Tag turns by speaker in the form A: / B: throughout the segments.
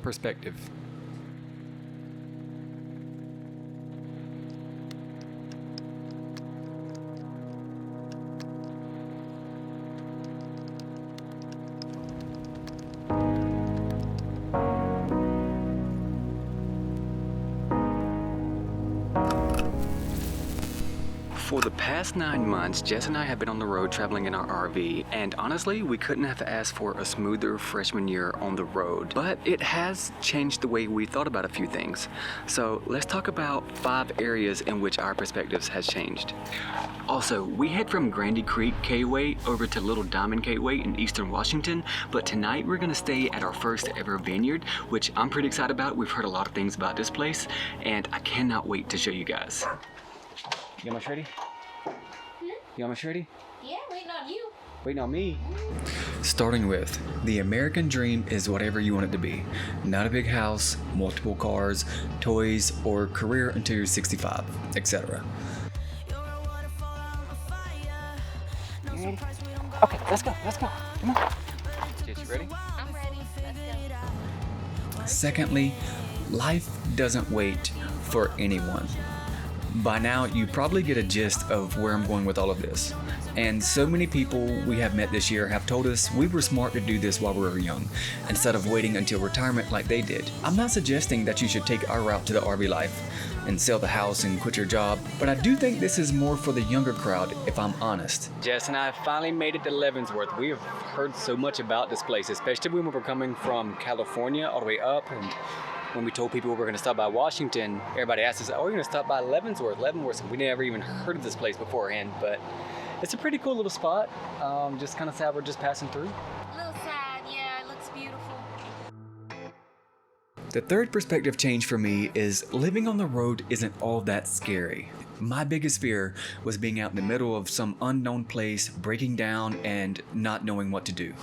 A: perspective. For the past 9 months, Jess and I have been on the road traveling in our RV, and honestly, we couldn't have asked for a smoother freshman year on the road. But it has changed the way we thought about a few things. So let's talk about 5 areas in which our perspectives has changed. Also, we head from Grandy Creek K-Way over to Little Diamond K-Way in Eastern Washington, but tonight we're gonna stay at our first ever vineyard, which I'm pretty excited about. We've heard a lot of things about this place, and I cannot wait to show you guys. You almost ready? You almost ready?
B: Yeah, waiting on you.
A: Waiting on me. Starting with, the American dream is whatever you want it to be. Not a big house, multiple cars, toys, or career until you're 65, etc. Okay, let's go. Come on. Get you ready?
B: I'm ready. Let's go.
A: Secondly, life doesn't wait for anyone. By now, you probably get a gist of where I'm going with all of this. And so many people we have met this year have told us we were smart to do this while we were young, instead of waiting until retirement like they did. I'm not suggesting that you should take our route to the RV life and sell the house and quit your job, but I do think this is more for the younger crowd, if I'm honest. Jess and I finally made it to Leavenworth. We have heard so much about this place, especially when we were coming from California all the way up, and when we told people we were going to stop by Washington, everybody asked us, oh, we're going to stop by Leavenworth. And we never even heard of this place beforehand, but it's a pretty cool little spot. Just kind of sad we're just passing through.
B: A little sad, yeah, it looks beautiful.
A: The third perspective change for me is living on the road isn't all that scary. My biggest fear was being out in the middle of some unknown place, breaking down, and not knowing what to do.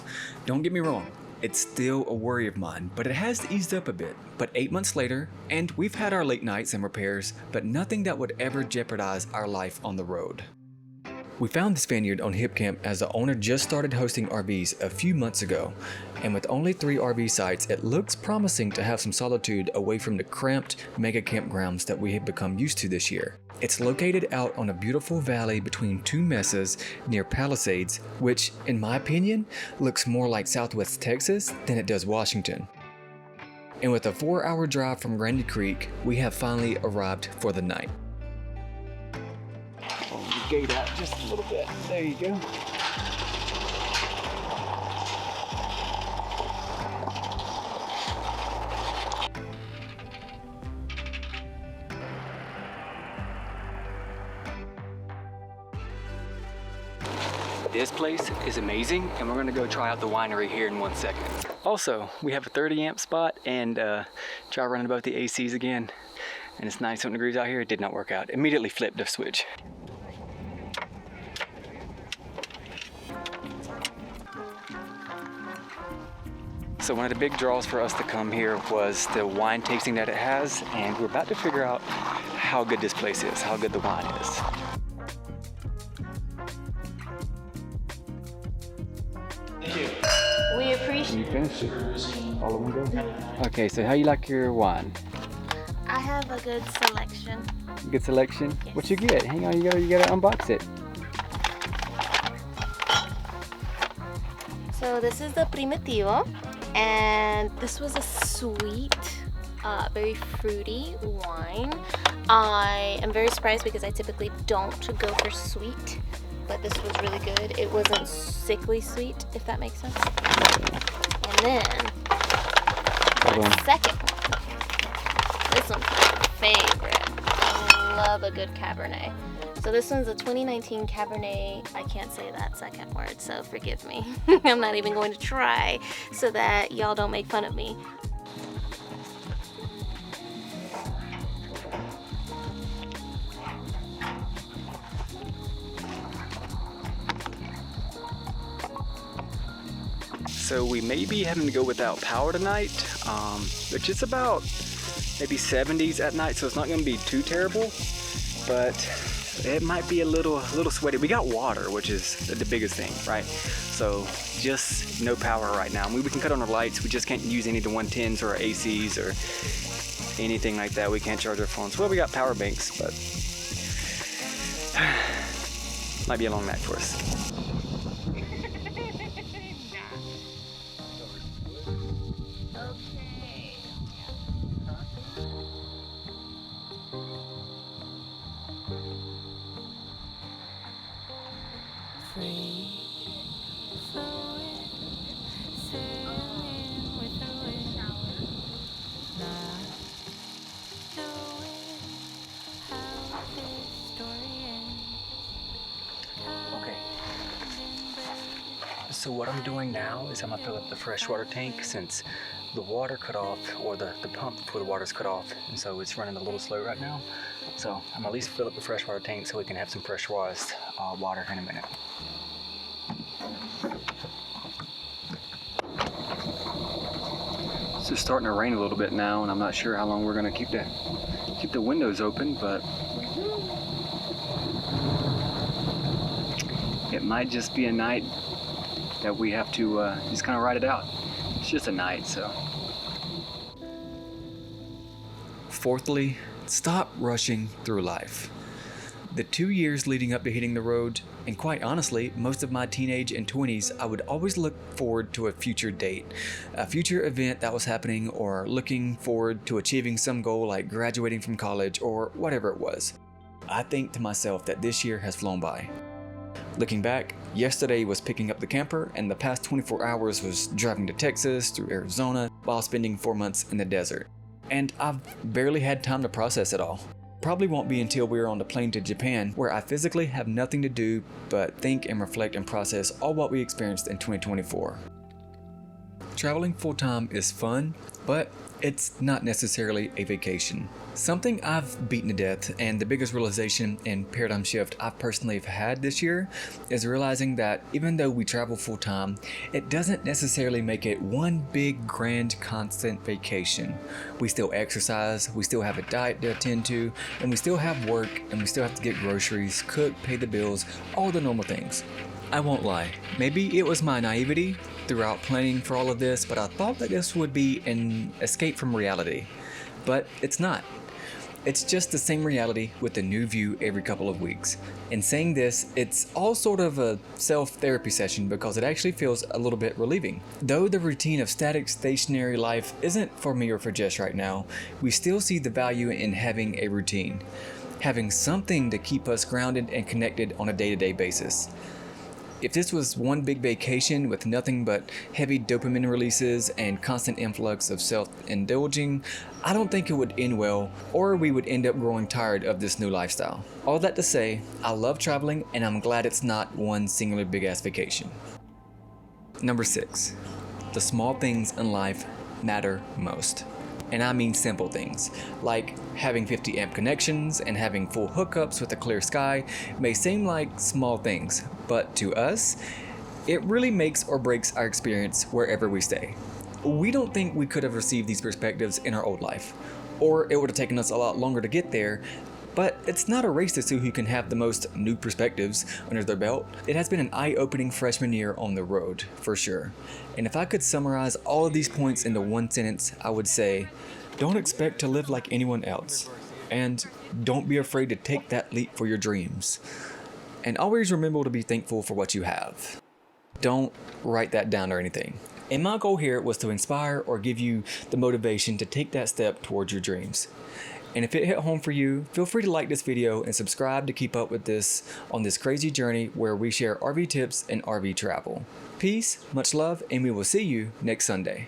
A: Don't get me wrong. It's still a worry of mine, but it has eased up a bit. But 8 months later, and we've had our late nights and repairs, but nothing that would ever jeopardize our life on the road. We found this vineyard on Hip Camp as the owner just started hosting RVs a few months ago, and with only 3 RV sites, it looks promising to have some solitude away from the cramped mega campgrounds that we have become used to this year. It's located out on a beautiful valley between 2 mesas near Palisades, which, in my opinion, looks more like Southwest Texas than it does Washington. And with a 4-hour drive from Grandy Creek, we have finally arrived for the night. Pull the gate out just a little bit. There you go. This place is amazing, and we're gonna go try out the winery here in 1 second. Also, we have a 30 amp spot, and try running both the ACs again. And it's 97 degrees out here. It did not work out. Immediately flipped the switch. So one of the big draws for us to come here was the wine tasting that it has, and we're about to figure out how good this place is, how good the wine is.
B: We appreciate.
A: Can you finish it? All of them go? Okay, so how you like your wine?
B: I have a good selection.
A: Good selection?
B: Yes.
A: What you get? Hang on, you gotta unbox it.
B: So this is the Primitivo, and this was a sweet, very fruity wine. I am very surprised because I typically don't go for sweet, but this was really good. It wasn't sickly sweet, if that makes sense. And then, my second one. This one's my favorite. I love a good Cabernet. So this one's a 2019 Cabernet. I can't say that second word, so forgive me. I'm not even going to try so that y'all don't make fun of me.
A: So we may be having to go without power tonight, which is about maybe 70s at night, so it's not going to be too terrible. But it might be a little sweaty. We got water, which is the biggest thing, right? So just no power right now. I mean, we can cut on our lights. We just can't use any of the 110s or our ACs or anything like that. We can't charge our phones. Well, we got power banks, but might be a long night for us. So what I'm doing now is I'm gonna fill up the freshwater tank since the water cut off, or the pump for the water's cut off, and so it's running a little slow right now. So I'm gonna at least fill up the freshwater tank so we can have some pressurized water in a minute. It's just starting to rain a little bit now, and I'm not sure how long we're gonna keep the windows open, but it might just be a night that we have to just kind of ride it out. It's just a night, so. Fourthly, stop rushing through life. The 2 years leading up to hitting the road, and quite honestly, most of my teenage and 20s, I would always look forward to a future date, a future event that was happening, or looking forward to achieving some goal like graduating from college or whatever it was. I think to myself that this year has flown by. Looking back, yesterday was picking up the camper, and the past 24 hours was driving to Texas through Arizona while spending 4 months in the desert. And I've barely had time to process it all. Probably won't be until we're on the plane to Japan, where I physically have nothing to do but think and reflect and process all what we experienced in 2024. Traveling full-time is fun, but it's not necessarily a vacation. Something I've beaten to death, and the biggest realization and paradigm shift I've personally had this year, is realizing that even though we travel full-time, it doesn't necessarily make it one big, grand, constant vacation. We still exercise, we still have a diet to attend to, and we still have work, and we still have to get groceries, cook, pay the bills, all the normal things. I won't lie, maybe it was my naivety throughout planning for all of this, but I thought that this would be an escape from reality. But it's not. It's just the same reality with a new view every couple of weeks. In saying this, it's all sort of a self-therapy session because it actually feels a little bit relieving. Though the routine of static, stationary life isn't for me or for Jess right now, we still see the value in having a routine. Having something to keep us grounded and connected on a day-to-day basis. If this was one big vacation with nothing but heavy dopamine releases and constant influx of self-indulging, I don't think it would end well, or we would end up growing tired of this new lifestyle. All that to say, I love traveling, and I'm glad it's not one singular big-ass vacation. Number 6, the small things in life matter most. And I mean simple things, like having 50 amp connections and having full hookups with a clear sky may seem like small things, but to us, it really makes or breaks our experience wherever we stay. We don't think we could have received these perspectives in our old life, or it would have taken us a lot longer to get there, but it's not a race to see who can have the most new perspectives under their belt. It has been an eye-opening freshman year on the road, for sure. And if I could summarize all of these points into one sentence, I would say, don't expect to live like anyone else. And don't be afraid to take that leap for your dreams. And always remember to be thankful for what you have. Don't write that down or anything. And my goal here was to inspire or give you the motivation to take that step towards your dreams. And if it hit home for you, feel free to like this video and subscribe to keep up with this on this crazy journey where we share RV tips and RV travel. Peace, much love, and we will see you next Sunday.